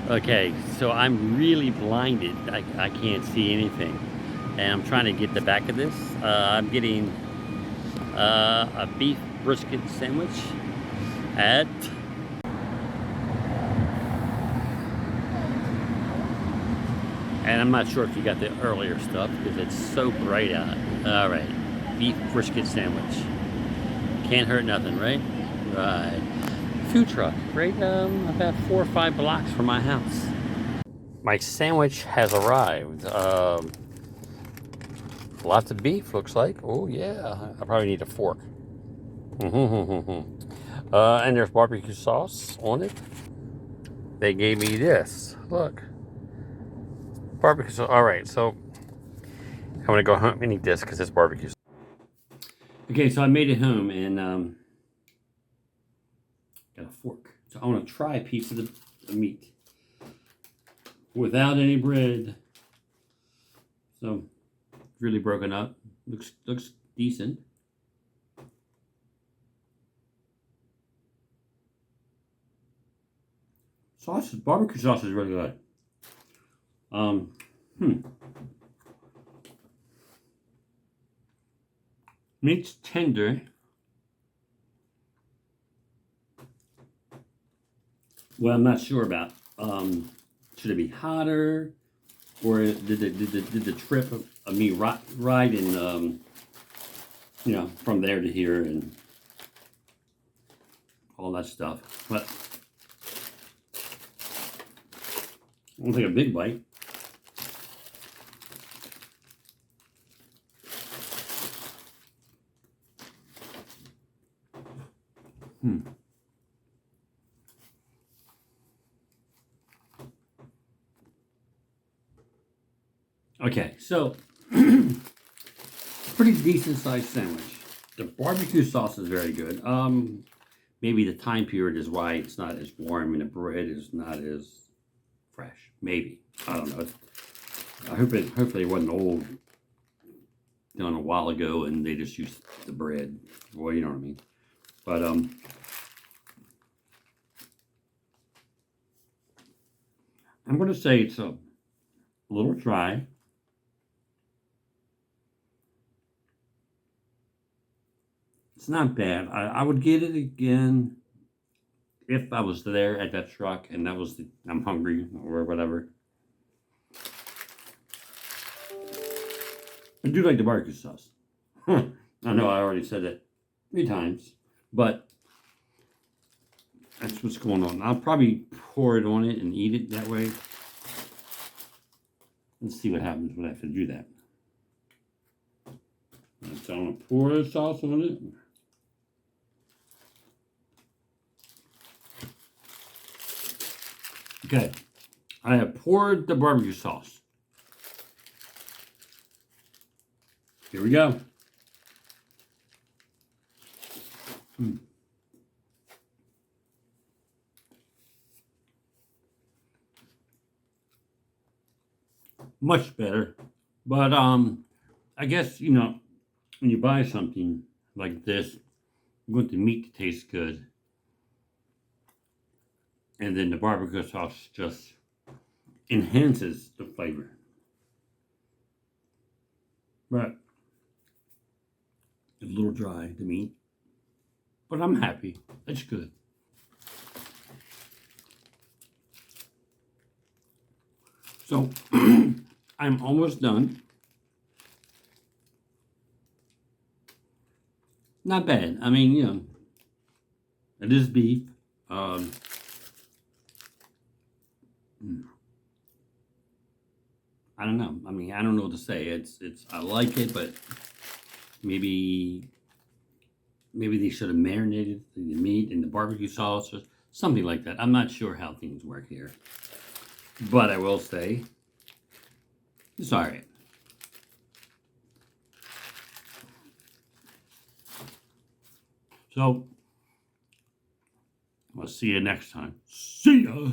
Okay, so I'm really blinded. I can't see anything. And I'm trying to get the back of this. I'm getting a beef brisket sandwich at... And I'm not sure if you got the earlier stuff because it's so bright out. All right, beef brisket sandwich. Can't hurt nothing, right? Right. Food truck, right about 4 or 5 blocks from my house. My sandwich has arrived. Lots of beef, looks like. Oh, yeah. I probably need a fork. And there's barbecue sauce on it. They gave me this. Look. Barbecue sauce. All right, so I'm going to go home and eat this because it's barbecue. Okay, so I made it home and got a fork. So I want to try a piece of the meat without any bread. So really broken up. Looks decent. Barbecue sauce is really good. Meat's tender. Well, I'm not sure about. Should it be hotter, or did the trip of me riding, you know, from there to here and all that stuff? But I'll take a big bite. Okay, so pretty decent sized sandwich. The barbecue sauce is very good. Maybe the time period is why it's not as warm and the bread is not as fresh. Maybe, I don't know. Hopefully it wasn't old, done a while ago, and they just used the bread. Well, you know what I mean. But I'm going to say it's a little dry. It's not bad. I would get it again if I was there at that truck and that was I'm hungry or whatever. I do like the barbecue sauce. I know I already said it 3 times, but that's what's going on. I'll probably pour it on it and eat it that way. Let's see what happens when I have to do that. So I'm going to pour the sauce on it. Okay, I have poured the barbecue sauce. Here we go. Much better, but I guess, you know, when you buy something like this, you want the meat to taste good. And then the barbecue sauce just enhances the flavor. But it's a little dry, the meat. But I'm happy. It's good. So, I'm almost done. Not bad. I mean, you know, it is beef. I don't know. I mean, I don't know what to say. It's. I like it, but maybe they should have marinated the meat in the barbecue sauce or something like that. I'm not sure how things work here, but I will say it's all right. So, I'll see you next time. See ya.